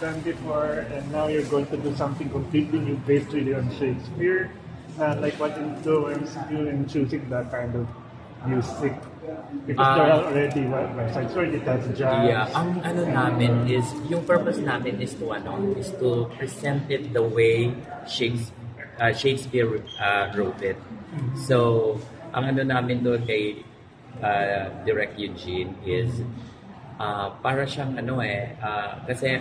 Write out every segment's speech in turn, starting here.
done before, and now you're going to do something completely new based really on Shakespeare. Like what influenced you in choosing that kind of music? Because there are already websites where it has jazz. Yeah, ang ano namin is, yung purpose namin is to present it the way Shakespeare wrote it. So, ang ano namin doon kay Direct Eugene is para siyang kasi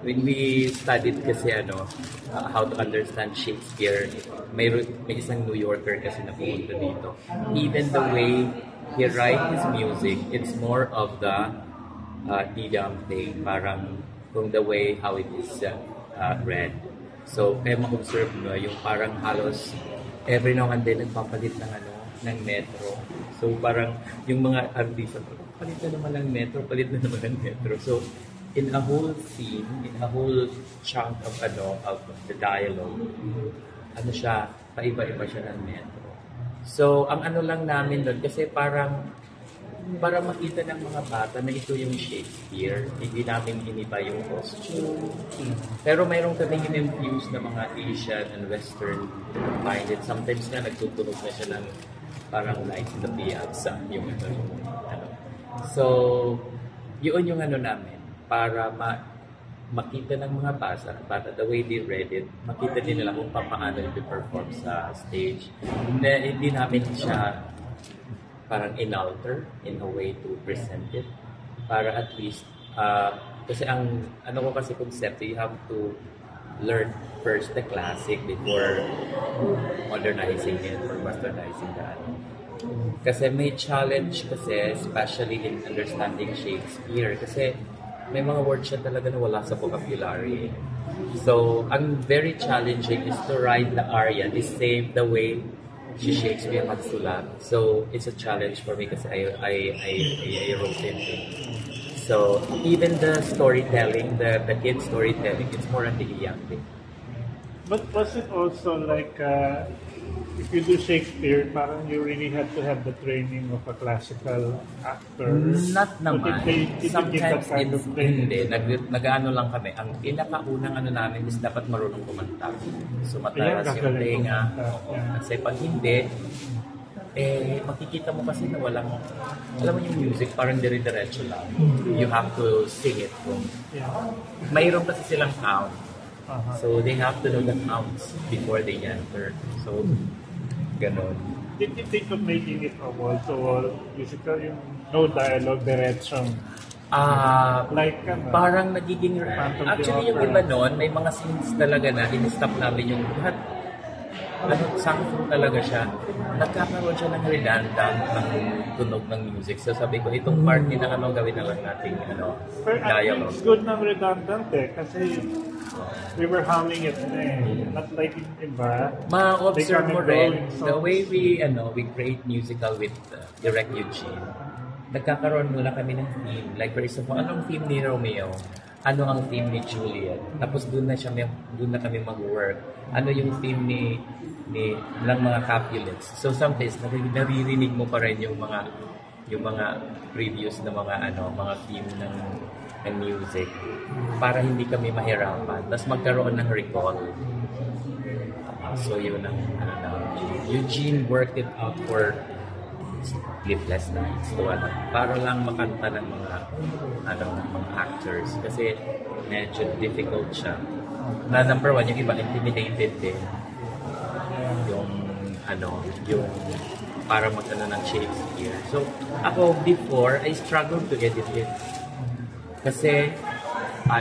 when we studied kasi how to understand Shakespeare, may isang New Yorker kasi na pumunta dito. Even the way he writes his music, it's more of the idiom thing, parang kung the way how it is read. So, kaya ma-observe mo, yung parang halos every now and then nagpapalit ng metro. So, parang yung mga artista, palit na naman ng metro, palit na naman ng metro. So, in a whole scene, in a whole chunk of the dialogue, siya, paiba-iba siya ng metro. So, ang lang namin doon, kasi para makita ng mga bata na ito yung Shakespeare, hindi namin iniba yung costume. Pero mayroon kaming in-infuse na mga Asian and Western minded. Sometimes nga nagtutunog na siya ng parang Nights in the Piazza, yung So, yun yung namin, para makita ng mga bata, the way they read it, makita din nila kung paano i-perform sa stage. Hindi namin siya parang in-alter in a way to present it. Para at least, kasi ang kasi concept, you have to learn first the classic before modernizing it or westernizing that. Kasi may challenge kasi, especially in understanding Shakespeare, kasi may mga words siya talaga na wala sa vocabulary. So, ang very challenging is to write the aria the way si Shakespeare magsulat. So, it's a challenge for me kasi I wrote it. So, even the storytelling, the kid storytelling, it's more on the young thing. But was it also like, if you do Shakespeare, parang you really have to have the training of a classical actor? Not naman. Sometimes it's hindi. Nag-ano lang kami. Ang pinakaunang namin is dapat marunong kumanta. So matalas yung tenga. Kasi pag hindi, makikita mo kasi na walang, alam mo yung music, parang dire-diretso lang. You have to sing it. Mayroon kasi silang count. So they have to know the counts before they enter. So, ganon. Did you think of making it a wall-to-wall musical? Yung no dialogue, diretsong? Parang nagiging... Actually, yung iba nun, may mga scenes talaga na in-stop namin yung lahat. Sangkong talaga siya. Nagkakaroon siya ng redundant ng tunog ng music. So sabi ko, itong part ni gawin na lang natin dialogue. It's good na redundant kasi we were humming it Not like iba. Ma-observe mo rin, the way we create musical with Direct Eugene, nagkakaroon muna kami ng theme. Like for example, anong theme ni Romeo? Ano ang theme ni Juliet? Tapos doon na kami mag-work. Ano yung theme ng mga Capulets? So sometimes naririnig mo pa rin yung mga previous na mga theme ng music para hindi kami mahirapan. Tapos magkaroon ng recall. So yun ang Eugene worked it out for sleepless nights. So para lang makanta ng mga actors kasi medyo difficult siya. Na number one, yung iba intimidated din. Yung para ng Shakespeare. So ako before, I struggled to edit it. Kasi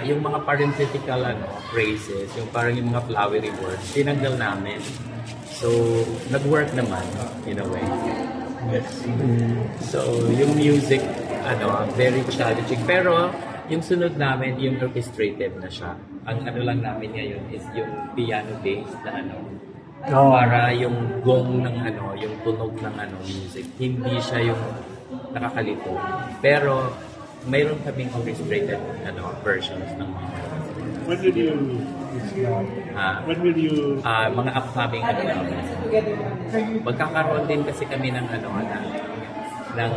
yung mga parenthetical phrases, yung parang yung mga flowery words, tinanggal namin. So nag-work naman in a way. Yes. So yung music very challenging. Pero yung sunod namin, yung orchestrated na siya. Ang lang namin ngayon is yung piano based na para yung gong ng yung tunog ng music. Hindi siya yung nakakalito. Pero mayroon kaming orchestrated versions ng mga. When will you mga upcoming magkakaroon din kasi kami ng ng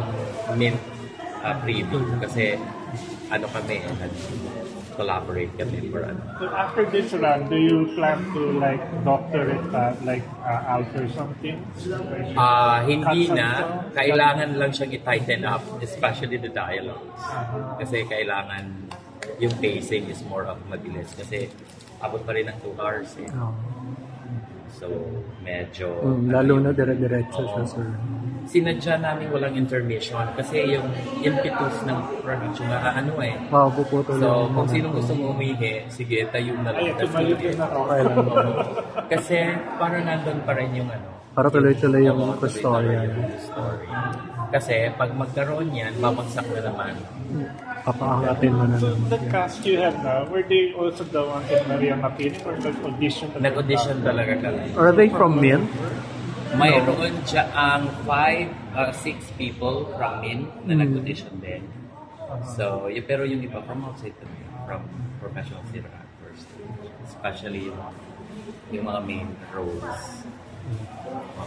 mint preview kasi kami collaborate kami for ano. So after this run, do you plan to like doctor it out or something? Hindi Cut na, some- kailangan lang siyang i-tighten up, especially the dialogues. Kasi kailangan yung pacing is more of mabilis kasi abot pa rin ng 2 hours eh. So, medyo... lalo na dire-diretso siya, sir. Sinadya namin walang intermission kasi yung impetus ng production na Puputol So, lang kung muna. sino gusto umuwi, sige, tayo na lang. Ay, tumayo din ako. Okay lang. Kasi para nandun pa rin yung Para tuloy-tuloy yung tuloy-tuloy storya. yung story. Kasi pag magkaroon yan, babagsak na naman. Papaangatin mo na So naman. the cast you have now, were they also the ones in Maria Makini or nag-audition? Nag-audition talaga kami. Are they from Mint? Mayroon ang 6 people from Min na nag-audition din. So, pero yung iba from outside kami, from professional theater actors. Especially yung mga main roles.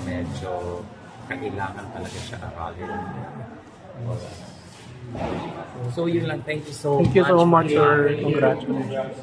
Medyo kailangan talaga siya aralin. So, yun lang. Thank you so much. Thank you so much, for sir. Congratulations.